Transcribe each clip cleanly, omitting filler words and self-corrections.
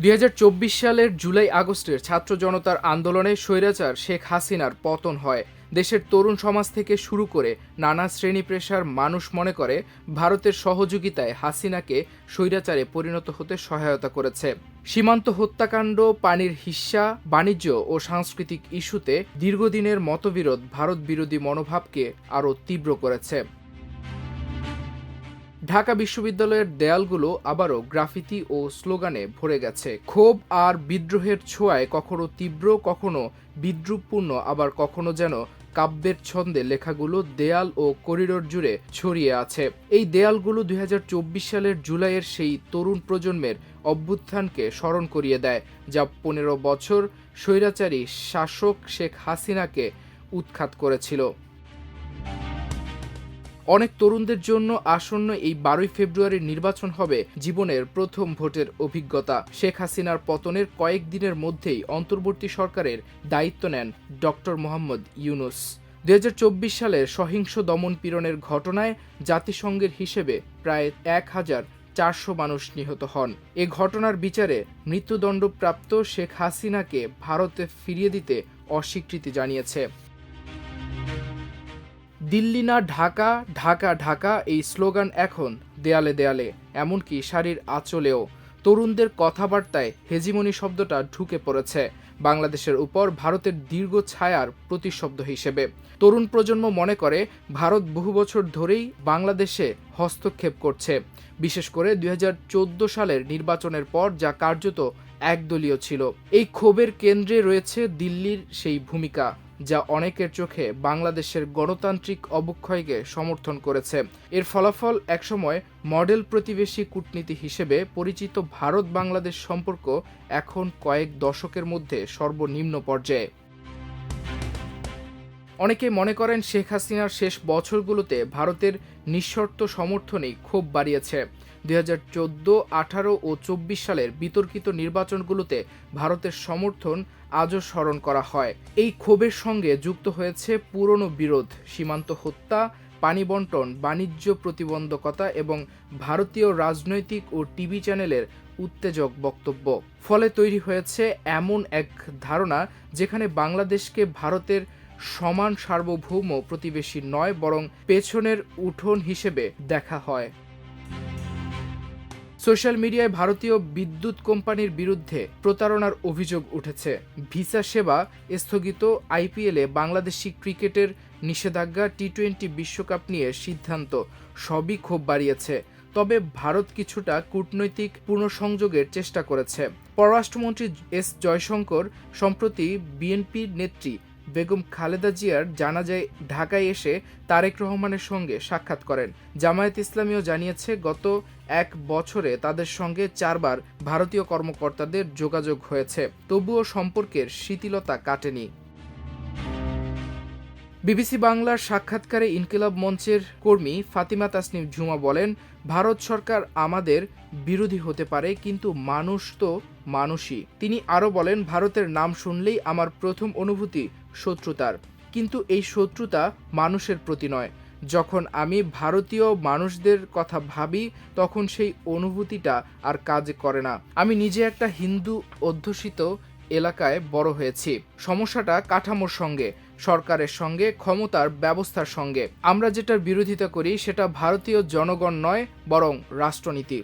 ২০২৪ সালের জুলাই আগস্টের ছাত্র জনতার আন্দোলনে স্বৈরাচার শেখ হাসিনার পতন হয়। দেশের তরুণ সমাজ থেকে শুরু করে নানা শ্রেণী পেশার মানুষ মনে করে ভারতের সহযোগিতায় হাসিনাকে স্বৈরাচারে পরিণত হতে সহায়তা করেছে। সীমান্ত হত্যাকাণ্ড, পানির হিস্যা, বাণিজ্য ও সাংস্কৃতিক ইস্যুতে দীর্ঘদিনের মতবিরোধ ভারত বিরোধী মনোভাবকে আরও তীব্র করেছে। ঢাকা বিশ্ববিদ্যালয়ের দেয়ালগুলো আবারও গ্রাফিতি ও স্লোগানে ভরে গেছে। ক্ষোভ আর বিদ্রোহের ছোঁয়ায় কখনো তীব্র, কখনো বিদ্রূপপূর্ণ, আবার কখনো যেন কাব্যের ছন্দে লেখাগুলো দেয়াল ও করিডোর জুড়ে ছড়িয়ে আছে। এই দেয়ালগুলো ২০২৪ সালের জুলাইয়ের সেই তরুণ প্রজন্মের অভ্যুত্থানকে স্মরণ করিয়ে দেয়, যা ১৫ বছর স্বৈরাচারী শাসক শেখ হাসিনাকে উৎখাত করেছিল। অনেক তরুণদের জন্য আসন্ন এই ১২ ফেব্রুয়ারির নির্বাচন হবে জীবনের প্রথম ভোটের অভিজ্ঞতা। শেখ হাসিনার পতনের কয়েকদিনের মধ্যেই অন্তর্বর্তী সরকারের দায়িত্ব নেন ডক্টর মোহাম্মদ ইউনূস। ২০২৪ সালের সহিংস দমন-পীড়নের ঘটনায় জাতিসংঘের হিসেবে প্রায় ১,৪০০ মানুষ নিহত হন। এ ঘটনার বিচারে মৃত্যুদণ্ডপ্রাপ্ত শেখ হাসিনাকে ভারতে ফিরিয়ে দিতে অস্বীকৃতি জানিয়েছে। দিল্লি না ঢাকা, ঢাকা ঢাকা এই স্লোগান এখন দেয়ালে দেয়ালে, এমনকি শাড়ির আঁচলেও। তরুণদের কথাবার্তায় হেজিমনি শব্দটা ঢুকে পড়েছে বাংলাদেশের উপর ভারতের দীর্ঘ ছায়ার প্রতিশব্দ হিসেবে। তরুণ প্রজন্ম মনে করে ভারত বহু বছর ধরেই বাংলাদেশে হস্তক্ষেপ করছে, বিশেষ করে ২০১৪ সালের নির্বাচনের পর, যা কার্যত একদলীয় ছিল। এই ক্ষোভের কেন্দ্রে রয়েছে দিল্লির সেই ভূমিকা, যা অনেকের চোখে বাংলাদেশের গণতান্ত্রিক অবক্ষয়কে সমর্থন করেছে। এর ফলাফল একসময় মডেল প্রতিবেশী কূটনীতি হিসেবে পরিচিত ভারত বাংলাদেশ সম্পর্ক এখন কয়েক দশকের মধ্যে সর্বনিম্ন পর্যায়ে। অনেকে মনে করেন শেখ হাসিনার শেষ বছরগুলোতে ভারতের নিঃশর্ত সমর্থনই ক্ষোভ বাড়িয়েছে। ২০১৪, ১৮ ও ২৪ সালের বিতর্কিত নির্বাচনগুলোতে ভারতের সমর্থন আজও স্মরণ করা হয়। এই ক্ষোভের সঙ্গে যুক্ত হয়েছে পুরনো বিরোধ, সীমান্ত হত্যা, পানি বণ্টন, বাণিজ্য প্রতিবন্ধকতা এবং ভারতীয় রাজনৈতিক ও টিভি চ্যানেলের উত্তেজক বক্তব্য। ফলে তৈরি হয়েছে এমন এক ধারণা যেখানে বাংলাদেশকে ভারতের সমান সার্বভৌম প্রতিবেশী নয়, বরং পেছনের উঠোন হিসেবে দেখা হয়। সোশ্যাল মিডিয়ায় ভারতীয় বিদ্যুৎ কোম্পানির বিরুদ্ধে প্রতারণার অভিযোগ উঠেছে। ভিসা সেবা স্থগিত, আইপিএলে বাংলাদেশি ক্রিকেটের নিষেধাজ্ঞা, টি-২০ বিশ্বকাপ নিয়ে সিদ্ধান্ত, সবই ক্ষোভ বাড়িয়েছে। তবে ভারত কিছুটা কূটনৈতিক পুনঃসংযোগের চেষ্টা করেছে। পররাষ্ট্রমন্ত্রী এস জয়শঙ্কর সম্প্রতি বিএনপির নেত্রী বেগম খালেদা জিয়ার জানাজায় ঢাকায় এসে তারেক রহমানের সঙ্গে সাক্ষাৎ করেন। জামায়াত ইসলামীও জানিয়েছে গত ১ বছরে তাদের সঙ্গে ৪ বার ভারতীয় কর্মকর্তাদের যোগাযোগ হয়েছে, তবুও সম্পর্কের শিথিলতা কাটেনি। বিবিসি বাংলার সাক্ষাৎকারে ইনকিলাব মঞ্চের কর্মী ফাতিমা তাসনিম ঝুমা বলেন, ভারত সরকার আমাদের বিরোধী হতে পারে, কিন্তু মানুষ তো মানুষই। তিনি আরও বলেন, ভারতের নাম শুনলেই আমার প্রথম অনুভূতি শত্রুতার, কিন্তু এই শত্রুতা মানুষের প্রতি নয়। যখন আমি ভারতীয় মানুষদের কথা ভাবি তখন সেই অনুভূতিটা আর কাজ করে না। আমি নিজে একটা হিন্দু অধ্যুষিত এলাকায় বড় হয়েছি। সমস্যাটা কাঠামোর সঙ্গে, সরকারের সঙ্গে, ক্ষমতার ব্যবস্থার সঙ্গে। আমরা যেটার বিরোধিতা করি সেটা ভারতীয় জনগণ নয়, বরং রাষ্ট্রনীতি।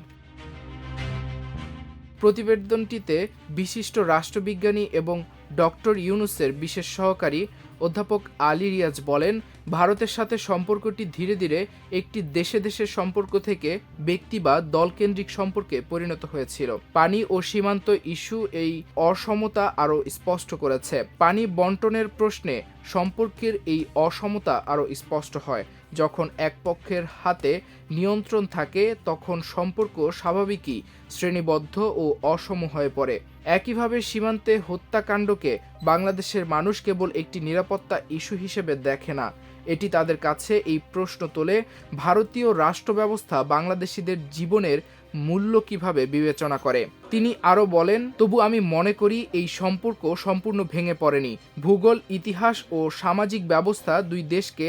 প্রতিবেদনটিতে বিশিষ্ট রাষ্ট্রবিজ্ঞানী এবং ডক্টর ইউনূসের বিশেষ সহকারী অধ্যাপক আলী রিয়াজ বলেন, ভারতের সাথে সম্পর্কটি ধীরে ধীরে একটি দেশে দেশের সম্পর্ক থেকে ব্যক্তি বা দলকেন্দ্রিক সম্পর্কে পরিণত হয়েছিল। পানি ও সীমান্ত ইস্যু এই অসমতা আরও স্পষ্ট করেছে। পানি বণ্টনের প্রশ্নে সম্পর্কের এই অসমতা আরও স্পষ্ট হয়। যখন এক পক্ষের হাতে নিয়ন্ত্রণ থাকে তখন সম্পর্ক স্বাভাবিকই শ্রেণীবদ্ধ ও অসম হয়ে পড়ে। একইভাবে সীমান্তে হত্যাকাণ্ডকে বাংলাদেশের মানুষ কেবল একটি নিরাপত্তা ইস্যু হিসেবে দেখে না, এটি তাদের কাছে এই প্রশ্ন তোলে, ভারতীয় রাষ্ট্র ব্যবস্থা বাংলাদেশিদের জীবনের মূল্য কিভাবে বিবেচনা করে। তিনি আরও বলেন, তবু আমি মনে করি এই সম্পর্ক সম্পূর্ণ ভেঙে পড়েনি। ভূগোল, ইতিহাস ও সামাজিক ব্যবস্থা দুই দেশকে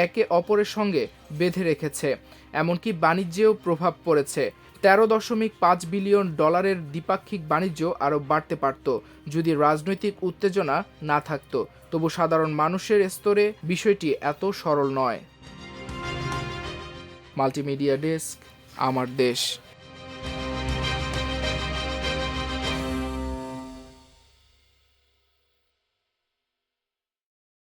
একে অপরের সঙ্গে বেঁধে রেখেছে, এমনকি বাণিজ্যেও প্রভাব পড়েছে। 13.5 বিলিয়ন ডলারের দ্বিপাক্ষিক বাণিজ্য আরও বাড়তে পারত যদি রাজনৈতিক উত্তেজনা না থাকত। তবু সাধারণ মানুষের স্তরে বিষয়টি এত সরল নয়। মাল্টিমিডিয়া ডেস্ক, আমার দেশ।